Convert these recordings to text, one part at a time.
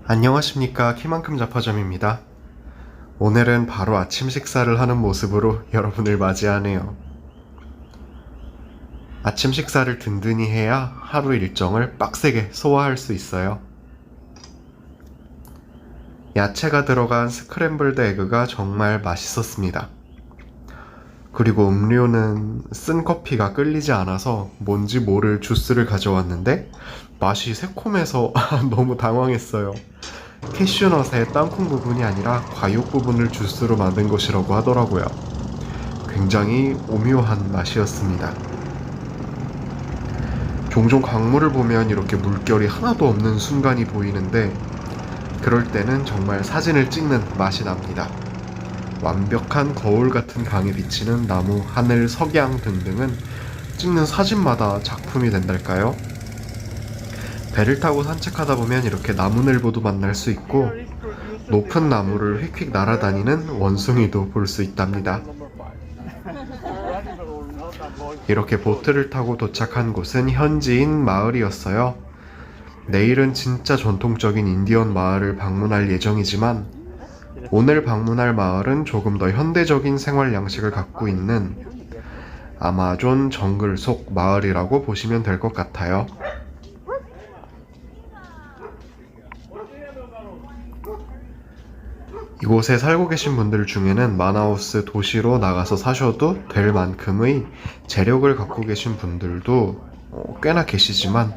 안녕하십니까, 키만큼 잡화점입니다. 오늘은 바로 아침 식사를 하는 모습으로 여러분을 맞이하네요. 아침 식사를 든든히 해야 하루 일정을 빡세게 소화할 수 있어요. 야채가 들어간 스크램블드 에그가 정말 맛있었습니다. 그리고 음료는 쓴 커피가 끌리지 않아서 뭔지 모를 주스를 가져왔는데 맛이 새콤해서 너무 당황했어요. 캐슈넛의 땅콩 부분이 아니라 과육 부분을 주스로 만든 것이라고 하더라고요. 굉장히 오묘한 맛이었습니다. 종종 강물을 보면 이렇게 물결이 하나도 없는 순간이 보이는데 그럴 때는 정말 사진을 찍는 맛이 납니다. 완벽한 거울 같은 강에 비치는 나무, 하늘, 석양 등등은 찍는 사진마다 작품이 된달까요? 배를 타고 산책하다 보면 이렇게 나무늘보도 만날 수 있고 높은 나무를 휙휙 날아다니는 원숭이도 볼 수 있답니다. 이렇게 보트를 타고 도착한 곳은 현지인 마을이었어요. 내일은 진짜 전통적인 인디언 마을을 방문할 예정이지만 오늘 방문할 마을은 조금 더 현대적인 생활 양식을 갖고 있는 아마존 정글 속 마을이라고 보시면 될 것 같아요. 이곳에 살고 계신 분들 중에는 마나우스 도시로 나가서 사셔도 될 만큼의 재력을 갖고 계신 분들도 꽤나 계시지만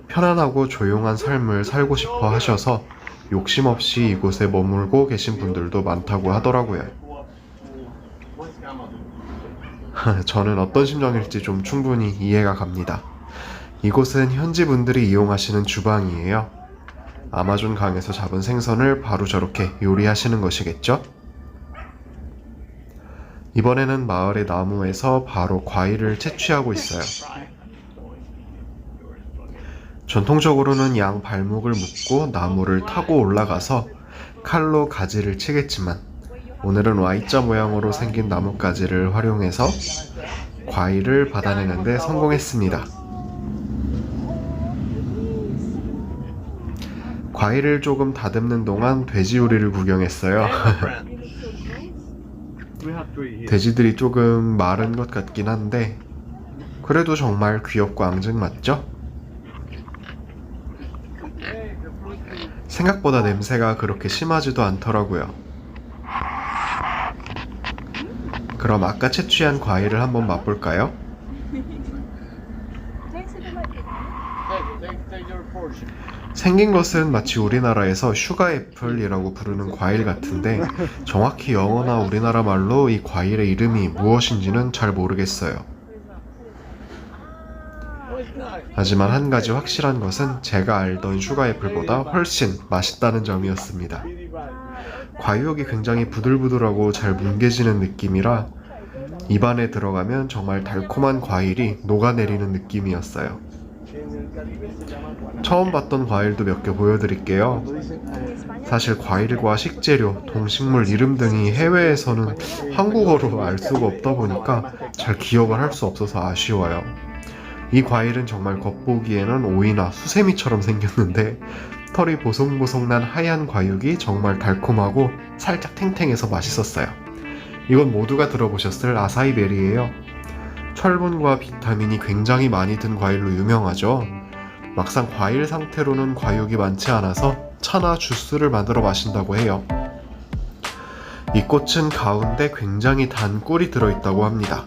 편안하고 조용한 삶을 살고 싶어 하셔서 욕심 없이 이곳에 머물고 계신 분들도 많다고 하더라고요. 저는 어떤 심정일지 좀 충분히 이해가 갑니다. 이곳은 현지 분들이 이용하시는 주방이에요. 아마존 강에서 잡은 생선을 바로 저렇게 요리하시는 것이겠죠? 이번에는 마을의 나무에서 바로 과일을 채취하고 있어요. 전통적으로는 양 발목을 묶고 나무를 타고 올라가서 칼로 가지를 치겠지만 오늘은 Y자 모양으로 생긴 나뭇가지를 활용해서 과일을 받아내는 데 성공했습니다. 과일을 조금 다듬는 동안 돼지 요리를 구경했어요. 돼지들이 조금 마른 것 같긴 한데 그래도 정말 귀엽고 앙증맞죠? 생각보다 냄새가 그렇게 심하지도 않더라고요. 그럼 아까 채취한 과일을 한번 맛볼까요? 생긴 것은 마치 우리나라에서 슈가애플이라고 부르는 과일 같은데 정확히 영어나 우리나라 말로 이 과일의 이름이 무엇인지는 잘 모르겠어요. 하지만 한 가지 확실한 것은 제가 알던 슈가애플보다 훨씬 맛있다는 점이었습니다. 과육이 굉장히 부들부들하고 잘 뭉개지는 느낌이라 입안에 들어가면 정말 달콤한 과일이 녹아내리는 느낌이었어요. 처음 봤던 과일도 몇 개 보여드릴게요. 사실 과일과 식재료, 동식물 이름 등이 해외에서는 한국어로 알 수가 없다 보니까 잘 기억을 할 수 없어서 아쉬워요. 이 과일은 정말 겉보기에는 오이나 수세미처럼 생겼는데 털이 보송보송난 하얀 과육이 정말 달콤하고 살짝 탱탱해서 맛있었어요. 이건 모두가 들어보셨을 아사이베리예요. 철분과 비타민이 굉장히 많이 든 과일로 유명하죠. 막상 과일 상태로는 과육이 많지 않아서 차나 주스를 만들어 마신다고 해요. 이 꽃은 가운데 굉장히 단 꿀이 들어있다고 합니다.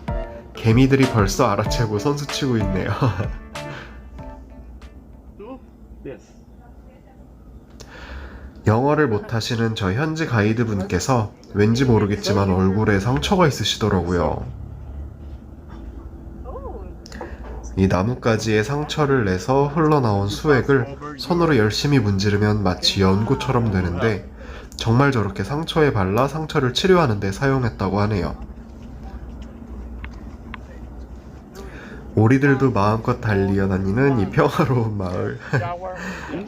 개미들이 벌써 알아채고 선수치고 있네요. 영어를 못하시는 저 현지 가이드 분께서 왠지 모르겠지만 얼굴에 상처가 있으시더라고요. 이 나뭇가지에 상처를 내서 흘러나온 수액을 손으로 열심히 문지르면 마치 연고처럼 되는데 정말 저렇게 상처에 발라 상처를 치료하는 데 사용했다고 하네요. 오리들도 마음껏 달리어다니는 이 평화로운 마을.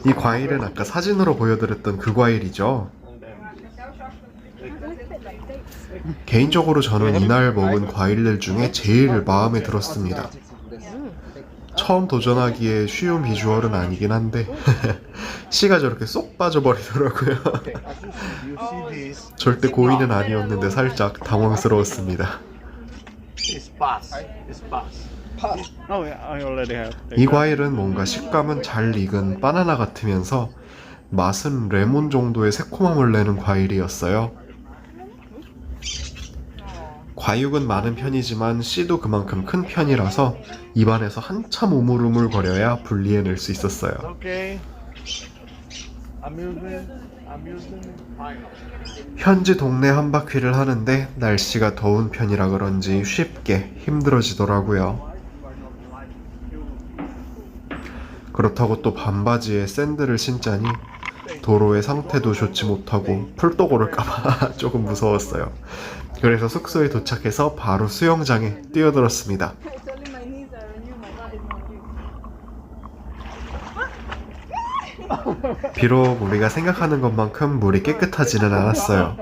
이 과일은 아까 사진으로 보여드렸던 그 과일이죠. 개인적으로 저는 이날 먹은 과일들 중에 제일 마음에 들었습니다. 처음 도전하기에 쉬운 비주얼은 아니긴 한데 씨가 저렇게 쏙 빠져버리더라고요. 절대 고의는 아니었는데 살짝 당황스러웠습니다. 이 과일은 뭔가 식감은 잘 익은 바나나 같으면서 맛은 레몬 정도의 새콤함을 내는 과일이었어요. 과육은 많은 편이지만 씨도 그만큼 큰 편이라서 입안에서 한참 우물우물거려야 분리해낼 수 있었어요. 현지 동네 한 바퀴를 하는데 날씨가 더운 편이라 그런지 쉽게 힘들어지더라고요. 그렇다고 또 반바지에 샌들을 신자니 도로의 상태도 좋지 못하고 풀도 고를까봐 조금 무서웠어요. 그래서 숙소에 도착해서 바로 수영장에 뛰어들었습니다. 비록 우리가 생각하는 것만큼 물이 깨끗하지는 않았어요.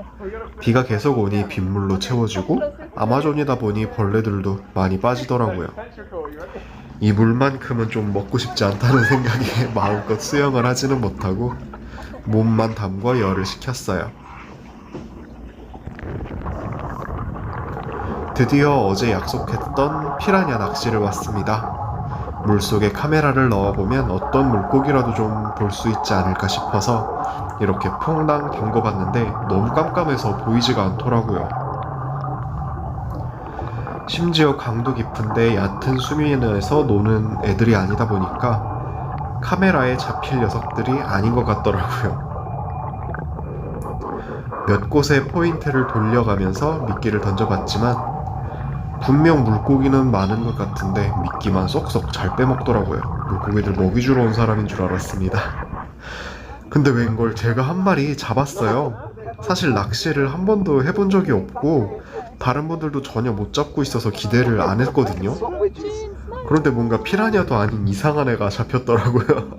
비가 계속 오니 빗물로 채워지고 아마존이다 보니 벌레들도 많이 빠지더라고요. 이 물만큼은 좀 먹고 싶지 않다는 생각에 마음껏 수영을 하지는 못하고 몸만 담궈 열을 식혔어요. 드디어 어제 약속했던 피라냐 낚시를 왔습니다. 물속에 카메라를 넣어보면 어떤 물고기라도 좀 볼 수 있지 않을까 싶어서 이렇게 퐁당 담궈봤는데 너무 깜깜해서 보이지가 않더라고요. 심지어 강도 깊은데 얕은 수면에서 노는 애들이 아니다 보니까 카메라에 잡힐 녀석들이 아닌 것 같더라고요. 몇 곳에 포인트를 돌려가면서 미끼를 던져봤지만 분명 물고기는 많은 것 같은데 미끼만 쏙쏙 잘 빼먹더라고요. 물고기들 먹이 주러 온 사람인 줄 알았습니다. 근데 웬걸 제가 한 마리 잡았어요. 사실 낚시를 한 번도 해본 적이 없고 다른 분들도 전혀 못 잡고 있어서 기대를 안 했거든요. 그런데 뭔가 피라냐도 아닌 이상한 애가 잡혔더라고요.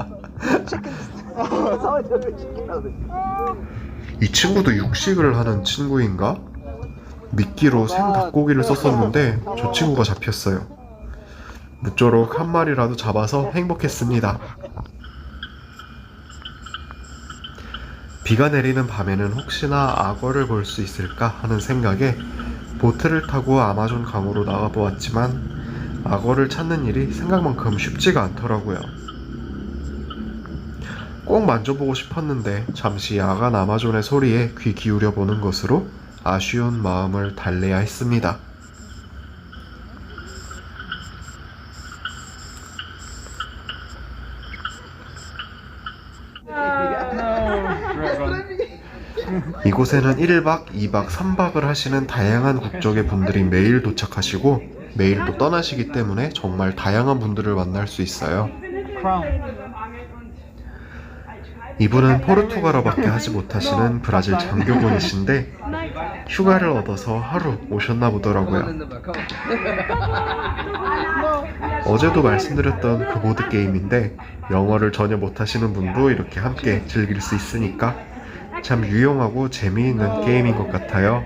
이 친구도 육식을 하는 친구인가? 미끼로 생 닭고기를 썼었는데 저 친구가 잡혔어요. 무쪼록 한 마리라도 잡아서 행복했습니다. 비가 내리는 밤에는 혹시나 악어를 볼 수 있을까 하는 생각에 보트를 타고 아마존 강으로 나가보았지만 악어를 찾는 일이 생각만큼 쉽지가 않더라고요. 꼭 만져보고 싶었는데 잠시 야간 아마존의 소리에 귀 기울여보는 것으로 아쉬운 마음을 달래야 했습니다. 이곳에는 1박, 2박, 3박을 하시는 다양한 국적의 분들이 매일 도착하시고 매일 또 떠나시기 때문에 정말 다양한 분들을 만날 수 있어요. 이분은 포르투갈어밖에 하지 못하시는 브라질 장교분이신데 휴가를 얻어서 하루 오셨나 보더라고요. 어제도 말씀드렸던 그 보드게임인데 영어를 전혀 못하시는 분도 이렇게 함께 즐길 수 있으니까 참 유용하고 재미있는 게임인 것 같아요.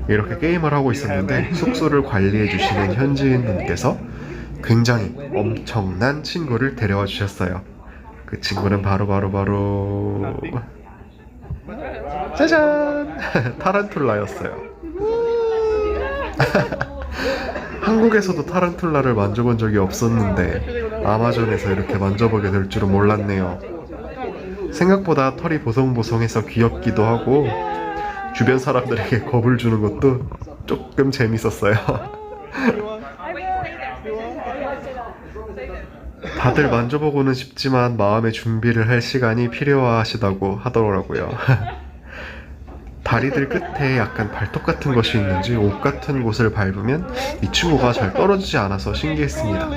이렇게 게임을 하고 있었는데 숙소를 관리해 주시는 현지인분께서 굉장히 엄청난 친구를 데려와 주셨어요. 그 친구는 바로 짜잔! 타란툴라였어요. 한국에서도 타란툴라를 만져본 적이 없었는데 아마존에서 이렇게 만져보게 될 줄은 몰랐네요. 생각보다 털이 보송보송해서 귀엽기도 하고 주변 사람들에게 겁을 주는 것도 조금 재밌었어요. 다들 만져보고는 싶지만 마음의 준비를 할 시간이 필요하시다고 하더라고요. 다리들 끝에 약간 발톱 같은 것이 있는지 옷 같은 곳을 밟으면 이 친구가 잘 떨어지지 않아서 신기했습니다.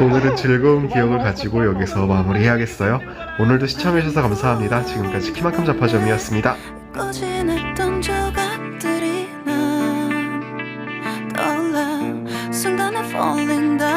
오늘은 즐거운 기억을 가지고 여기서 마무리해야겠어요. 오늘도 시청해주셔서 감사합니다. 지금까지 키만큼 자파점이었습니다. 꾸진했던 조각들이 난 떠올라 순간에 falling down